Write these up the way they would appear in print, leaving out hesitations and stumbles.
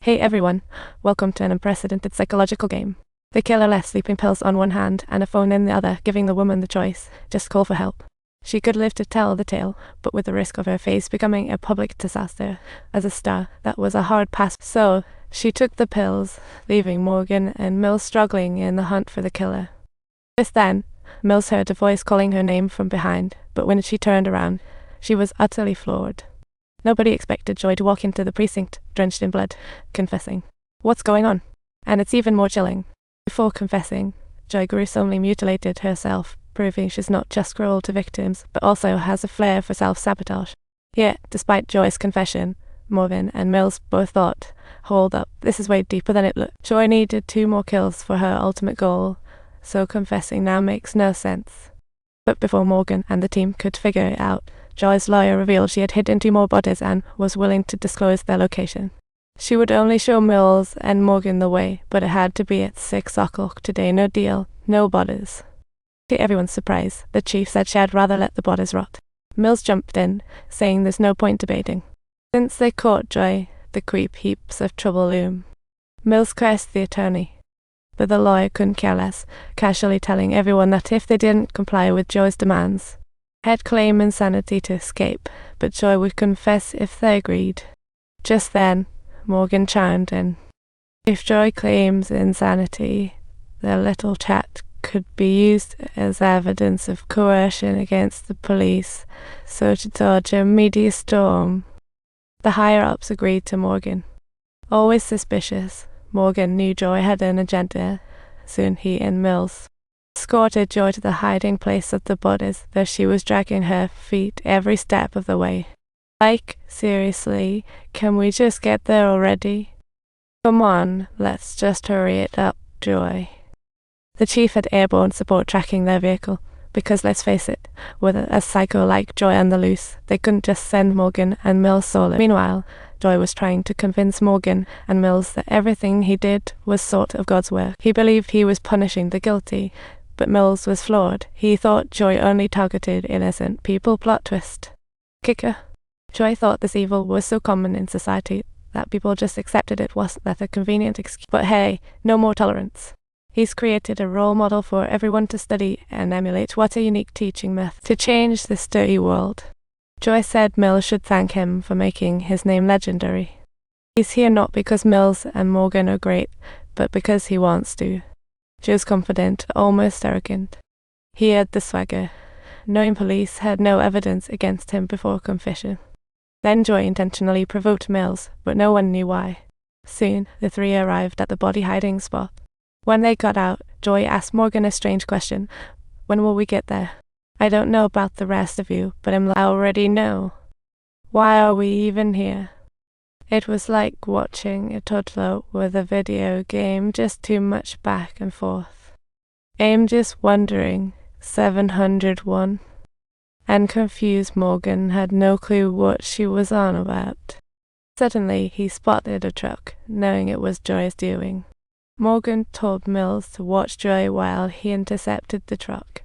Hey everyone, welcome to an unprecedented psychological game. The killer left sleeping pills on one hand and a phone in the other, giving the woman the choice, just call for help. She could live to tell the tale, but with the risk of her face becoming a public disaster. As a star, that was a hard pass, so she took the pills, leaving Morgan and Mills struggling in the hunt for the killer. Just then, Mills heard a voice calling her name from behind, but when she turned around, she was utterly floored. Nobody expected Joy to walk into the precinct, drenched in blood, confessing. What's going on? And it's even more chilling. Before confessing, Joy gruesomely mutilated herself, proving she's not just cruel to victims, but also has a flair for self-sabotage. Yet, despite Joy's confession, Morgan and Mills both thought, hold up, this is way deeper than it looked. Joy needed 2 more kills for her ultimate goal, so confessing now makes no sense. But before Morgan and the team could figure it out, Joy's lawyer revealed she had hidden 2 more bodies and was willing to disclose their location. She would only show Mills and Morgan the way, but it had to be at 6 o'clock today. No deal, no bodies. To everyone's surprise, the chief said she'd rather let the bodies rot. Mills jumped in, saying there's no point debating. Since they caught Joy, the creep heaps of trouble loom. Mills cursed the attorney, but the lawyer couldn't care less, casually telling everyone that if they didn't comply with Joy's demands, he'd claim insanity to escape, but Joy would confess if they agreed. Just then, Morgan chimed in. If Joy claims insanity, their little chat could be used as evidence of coercion against the police, so to dodge a media storm. The higher-ups agreed to Morgan. Always suspicious, Morgan knew Joy had an agenda. Soon he and Mills escorted Joy to the hiding place of the bodies, though she was dragging her feet every step of the way. Like, seriously, can we just get there already? Come on, let's just hurry it up, Joy. The chief had airborne support tracking their vehicle, because let's face it, with a psycho like Joy on the loose, they couldn't just send Morgan and Mills solo. Meanwhile, Joy was trying to convince Morgan and Mills that everything he did was sort of God's work. He believed he was punishing the guilty, but Mills was flawed. He thought Joy only targeted innocent people. Plot twist. Kicker. Joy thought this evil was so common in society that people just accepted it wasn't that a convenient excuse. But hey, no more tolerance. He's created a role model for everyone to study and emulate. What a unique teaching method to change this dirty world. Joy said Mills should thank him for making his name legendary. He's here not because Mills and Morgan are great, but because he wants to. She was confident, almost arrogant. He had the swagger, knowing police had no evidence against him before confession. Then Joy intentionally provoked Mills, but no one knew why. Soon, the 3 arrived at the body hiding spot. When they got out, Joy asked Morgan a strange question. When will we get there? I don't know about the rest of you, but I already know. Why are we even here? It was like watching a toddler with a video game, just too much back and forth. I'm just wondering, 701. And confused Morgan had no clue what she was on about. Suddenly, he spotted a truck, knowing it was Joy's doing. Morgan told Mills to watch Joy while he intercepted the truck.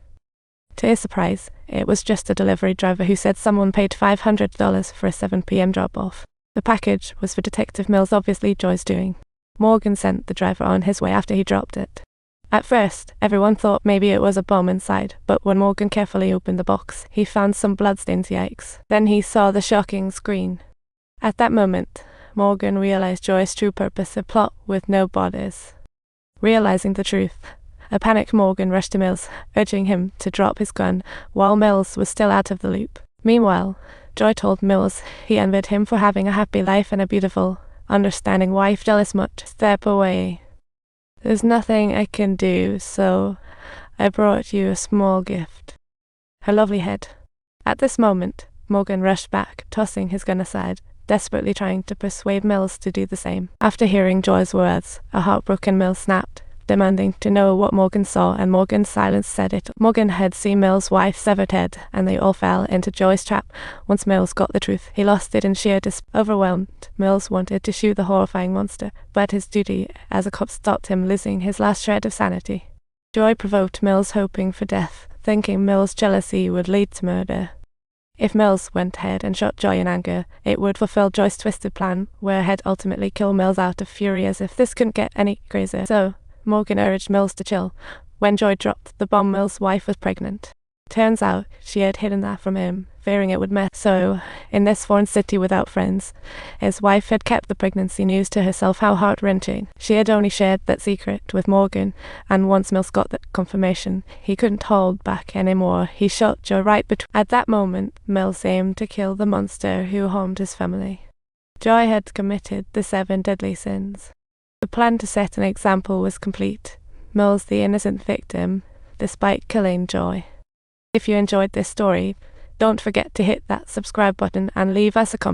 To his surprise, it was just a delivery driver who said someone paid $500 for a 7 p.m. drop-off. The package was for Detective Mills, obviously Joy's doing. Morgan sent the driver on his way after he dropped it. At first, everyone thought maybe it was a bomb inside, but when Morgan carefully opened the box, he found some bloodstains. Yikes. Then he saw the shocking screen. At that moment, Morgan realized Joy's true purpose, a plot with no bodies. Realizing the truth, a panicked Morgan rushed to Mills, urging him to drop his gun while Mills was still out of the loop. Meanwhile, Joy told Mills he envied him for having a happy life and a beautiful, understanding wife. Jealous much. Step away. There's nothing I can do, so I brought you a small gift. Her lovely head. At this moment, Morgan rushed back, tossing his gun aside, desperately trying to persuade Mills to do the same. After hearing Joy's words, a heartbroken Mills snapped, demanding to know what Morgan saw, and Morgan's silence said it. Morgan had seen Mills' wife's severed head, and they all fell into Joy's trap. Once Mills got the truth, he lost it in sheer despair. Overwhelmed, Mills wanted to shoot the horrifying monster, but his duty as a cop stopped him, losing his last shred of sanity. Joy provoked Mills, hoping for death, thinking Mills' jealousy would lead to murder. If Mills went ahead and shot Joy in anger, it would fulfill Joy's twisted plan, where he'd ultimately kill Mills out of fury, as if this couldn't get any crazier. So, Morgan urged Mills to chill. When Joy dropped the bomb, Mills' wife was pregnant. Turns out she had hidden that from him, fearing it would mess. So, in this foreign city without friends, his wife had kept the pregnancy news to herself. How heart-wrenching. She had only shared that secret with Morgan, and once Mills got that confirmation, he couldn't hold back anymore. He shot Joy right between. At that moment, Mills aimed to kill the monster who harmed his family. Joy had committed the 7 deadly sins. The plan to set an example was complete. Mills, the innocent victim, despite killing Joy. If you enjoyed this story, don't forget to hit that subscribe button and leave us a comment.